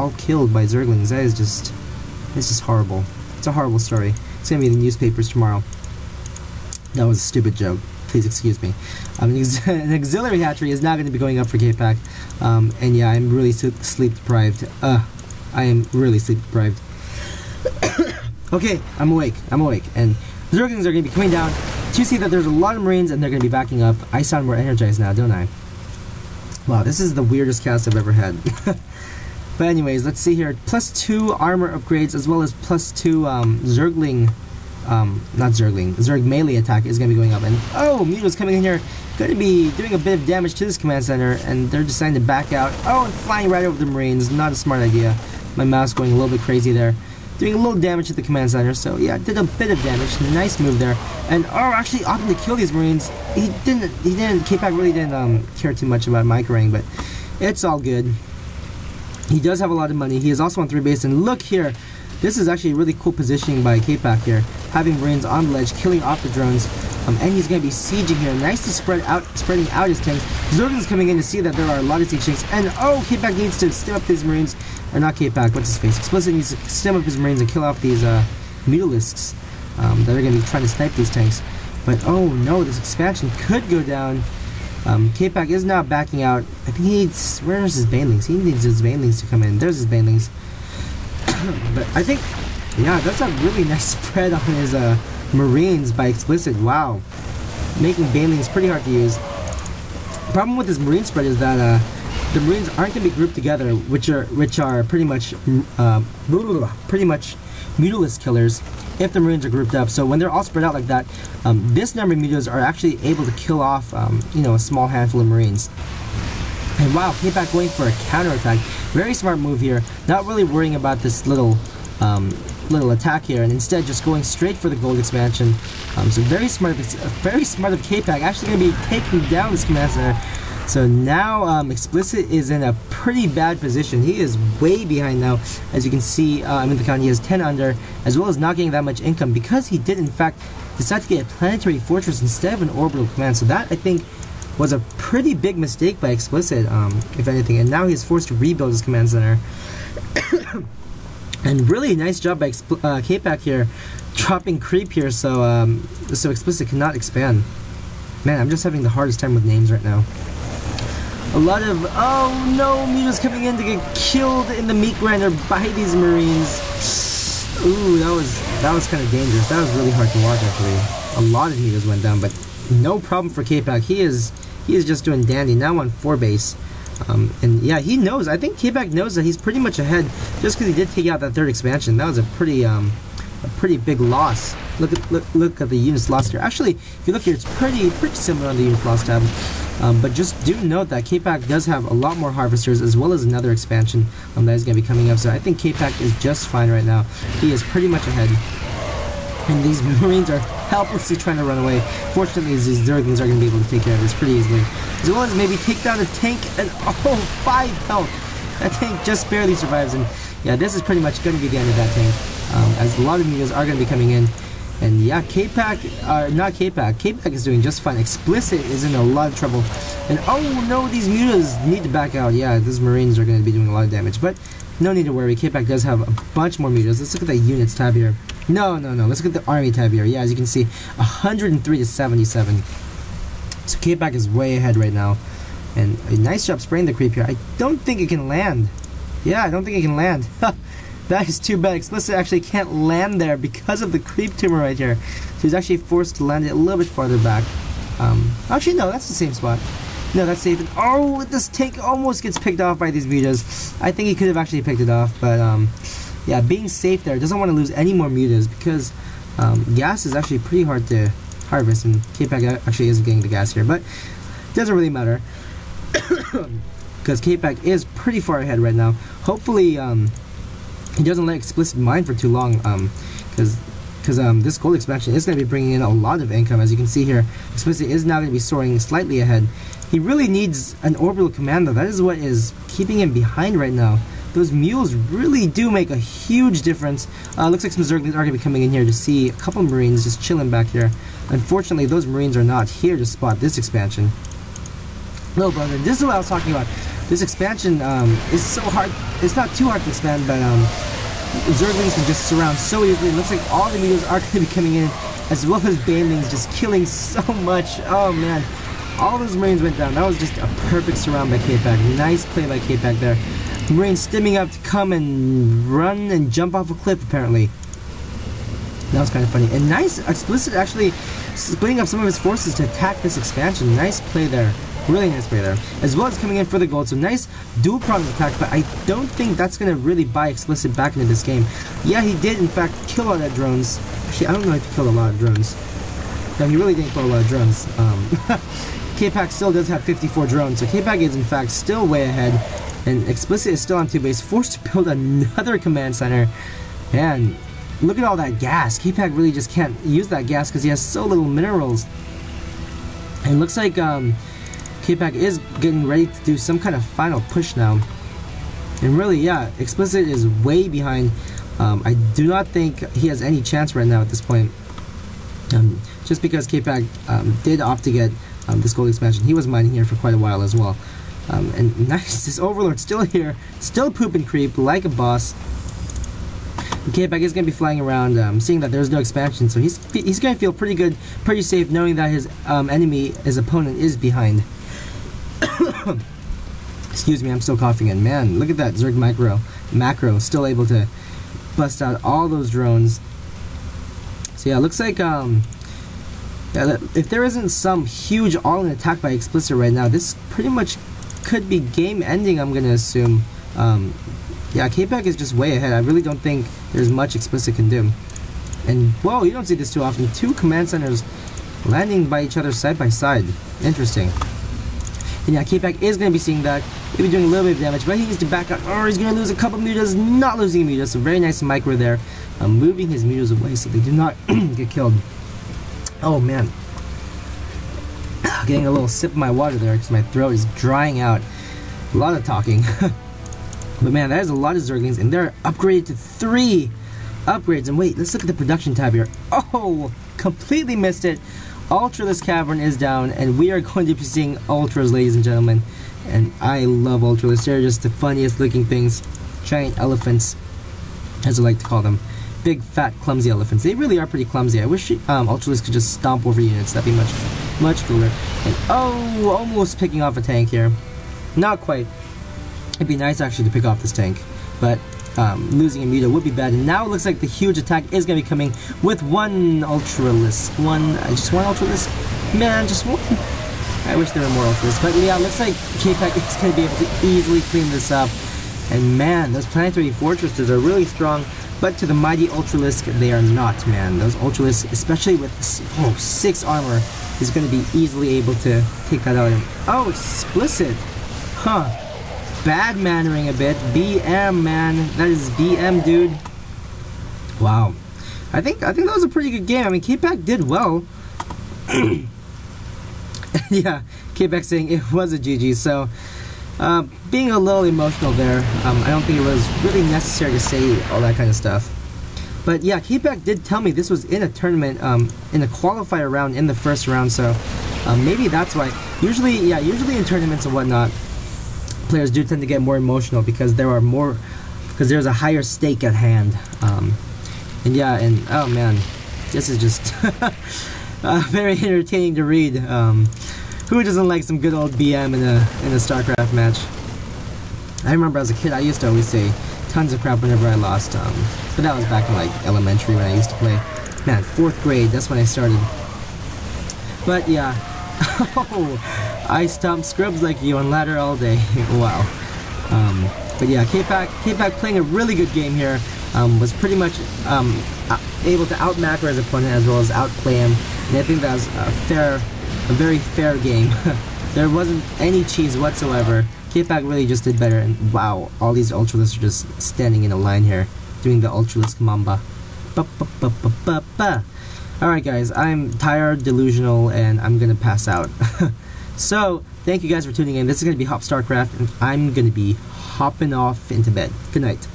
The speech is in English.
all killed by Zerglings. That is just, it's just horrible. It's a horrible story. It's gonna be in the newspapers tomorrow. That was a stupid joke. Please excuse me. An auxiliary hatchery is not going to be going up for KAYPAK. And yeah, I'm really sleep deprived. I am really sleep deprived. Okay, I'm awake. And the Zerglings are going to be coming down to see that there's a lot of Marines and they're going to be backing up. I sound more energized now, don't I? Wow, this is the weirdest cast I've ever had. But anyways, let's see here. +2 armor upgrades as well as +2 Zergling. Zerg melee attack is going to be going up. And oh, Muta's coming in here, going to be doing a bit of damage to this command center, and they're deciding to back out. Oh, and flying right over the Marines. Not a smart idea. My mouse going a little bit crazy there. Doing a little damage to the command center, so yeah, did a bit of damage. Nice move there. And oh, actually opting to kill these Marines. KAYPAK really didn't care too much about microing, but it's all good. He does have a lot of money. He is also on 3 base, and look here. This is actually really cool positioning by KAYPAK here. Having Marines on the ledge, killing off the drones, and he's going to be sieging here. Nicely spreading out his tanks. Zerglings coming in to see that there are a lot of siege tanks, and oh, KAYPAK needs to stem up his Marines, or not KAYPAK, what's his face? Explicit needs to stem up his Marines and kill off these Mutalisks that are going to be trying to snipe these tanks. But oh no, this expansion could go down. KAYPAK is now backing out. I think he needs, where's his Banelings? He needs his Banelings to come in. There's his Banelings. But I think, yeah, that's a really nice spread on his Marines by Explicit. Wow. Making Banelings pretty hard to use. The problem with this Marine spread is that the Marines aren't going to be grouped together, which are pretty much Mutalist killers if the Marines are grouped up. So when they're all spread out like that, this number of Mutals are actually able to kill off you know, a small handful of Marines. And wow, KAYPAK going for a counterattack. Very smart move here. Not really worrying about this little attack here, and instead just going straight for the gold expansion. So very smart of KAYPAK. Actually going to be taking down this command center. So now Explicit is in a pretty bad position. He is way behind now. As you can see, in the count, he has 10 under, as well as not getting that much income because he did in fact decide to get a planetary fortress instead of an orbital command. So that, I think, was a pretty big mistake by Explicit, if anything, and now he's forced to rebuild his command center. And really nice job by KAYPAK here, dropping creep here, so Explicit cannot expand. Man, I'm just having the hardest time with names right now. A lot of, oh no, Muta's coming in to get killed in the meat grinder by these Marines. Ooh, that was kind of dangerous. That was really hard to watch actually. A lot of Mutas went down, but no problem for KAYPAK. He is just doing dandy now on 4 base. And yeah, he knows. I think KAYPAK knows that he's pretty much ahead just because he did take out that 3rd expansion. That was a pretty big loss. Look at the units lost here. Actually, if you look here, it's pretty similar on the units lost tab. But just do note that KAYPAK does have a lot more harvesters as well as another expansion that is going to be coming up. So I think KAYPAK is just fine right now. He is pretty much ahead. And these Marines are helplessly trying to run away. Fortunately, these Zerglings are going to be able to take care of this pretty easily. As well as maybe take down a tank, and oh, 5 health. That tank just barely survives, and yeah, this is pretty much going to be the end of that tank. As a lot of Mutas are going to be coming in. And yeah, KAYPAK is doing just fine. Explicit is in a lot of trouble. And oh no, these Mutas need to back out. Yeah, these Marines are going to be doing a lot of damage, but no need to worry. KAYPAK does have a bunch more Mutas. Let's look at the units tab here. No. Let's look at the army tab here. Yeah, as you can see, 103 to 77. So KAYPAK is way ahead right now. And a nice job spraying the creep here. I don't think it can land. Yeah, I don't think it can land. That is too bad. Explicit actually can't land there because of the creep tumor right here. So he's actually forced to land it a little bit farther back. Actually, no, that's the same spot. No, that's safe. And, oh, this tank almost gets picked off by these Mutas. I think he could have actually picked it off, but yeah, being safe there. Doesn't want to lose any more Mutas because gas is actually pretty hard to harvest, and KAYPAK actually isn't getting the gas here, but it doesn't really matter because KAYPAK is pretty far ahead right now. Hopefully he doesn't let Explicit mine for too long, because this gold expansion is going to be bringing in a lot of income. As you can see here, Explicit is now going to be soaring slightly ahead. He really needs an orbital command though. That is what is keeping him behind right now. Those mules really do make a huge difference. Looks like some Zerglings are going to be coming in here to see a couple of Marines just chilling back here. Unfortunately, those Marines are not here to spot this expansion. No, brother, this is what I was talking about. This expansion is so hard. It's not too hard to expand, but Zerglings can just surround so easily. It looks like all the meteors are going to be coming in, as well as Banelings just killing so much. Oh man, all those Marines went down. That was just a perfect surround by KAYPAK. Nice play by KAYPAK there. Marines stimming up to come and run and jump off a cliff, apparently. That was kind of funny. And nice, Explicit actually splitting up some of his forces to attack this expansion. Nice play there. Really nice play there. As well as coming in for the gold. So nice dual-pronged attack, but I don't think that's going to really buy Explicit back into this game. Yeah, he did, in fact, kill a lot of drones. Actually, I don't know if he killed a lot of drones. No, he really didn't kill a lot of drones. KAYPAK still does have 54 drones, so KAYPAK is, in fact, still way ahead. And Explicit is still on 2 base, forced to build another command center. And look at all that gas. KAYPAK really just can't use that gas because he has so little minerals. And it looks like KAYPAK is getting ready to do some kind of final push now. And really, yeah, Explicit is way behind. I do not think he has any chance right now at this point. Just because KAYPAK did opt to get this gold expansion. He was mining here for quite a while as well. And nice, this Overlord still here, still poop and creep like a boss. KAYPAK is going to be flying around, seeing that there's no expansion, so he's going to feel pretty good, pretty safe, knowing that his his opponent is behind. Excuse me, I'm still coughing in. Man, look at that Zerg macro still able to bust out all those drones. So yeah, it looks like yeah, if there isn't some huge all-in attack by Explicit right now, this pretty much could be game ending, I'm gonna assume. Yeah, KAYPAK is just way ahead. I really don't think there's much Explicit can do. And whoa, you don't see this too often. 2 command centers landing by each other side by side. Interesting. And yeah, KAYPAK is going to be seeing that. He'll be doing a little bit of damage, but he needs to back out, or he's going to lose a couple mutas. Not losing a muta, so very nice micro there. Moving his mutas away so they do not get killed. Oh man. Getting a little sip of my water there because my throat is drying out. A lot of talking. But man, that is a lot of Zerglings, and they're upgraded to 3 upgrades. And wait, let's look at the production tab here. Oh, completely missed it. Ultralisk Cavern is down, and we are going to be seeing Ultras, ladies and gentlemen. And I love Ultralisk. They're just the funniest looking things. Giant elephants, as I like to call them. Big, fat, clumsy elephants. They really are pretty clumsy. I wish Ultralisk could just stomp over units. That'd be much cooler. And oh, almost picking off a tank here. Not quite. It'd be nice actually to pick off this tank, but losing a muta would be bad. And now it looks like the huge attack is going to be coming with 1 Ultralisk. Just one Ultralisk? Man, just one. I wish there were more Ultralisks. But yeah, it looks like KAYPAK is going to be able to easily clean this up. And man, those planetary fortresses are really strong, but to the mighty Ultralisk, they are not, man. Those Ultralisks, especially with 6 armor, is going to be easily able to take that out. And oh, Explicit. Huh. Bad mannering a bit. BM, man. That is BM, dude. Wow. I think that was a pretty good game. I mean, KAYPAK did well. Yeah, KAYPAK saying it was a GG. So, being a little emotional there. I don't think it was really necessary to say all that kind of stuff. But yeah, KAYPAK did tell me this was in a tournament, in a qualifier round in the first round. So, maybe that's why. Usually in tournaments and whatnot, players do tend to get more emotional because there's a higher stake at hand. And yeah, and oh man, this is just very entertaining to read. Who doesn't like some good old BM in a StarCraft match? I remember as a kid I used to always say tons of crap whenever I lost, but that was back in like elementary when I used to play. Man, 4th grade, that's when I started. But yeah. Oh, I stomped scrubs like you on ladder all day. Wow. But yeah, KAYPAK playing a really good game here. Was pretty much able to out-macro his opponent as well as outplay him. And I think that was a very fair game. There wasn't any cheese whatsoever. KAYPAK really just did better. And wow, all these Ultralisks are just standing in a line here, doing the Ultralisk Mamba. Alright guys, I'm tired, delusional, and I'm gonna pass out. So, thank you guys for tuning in. This is gonna be Hop StarCraft, and I'm gonna be hopping off into bed. Good night.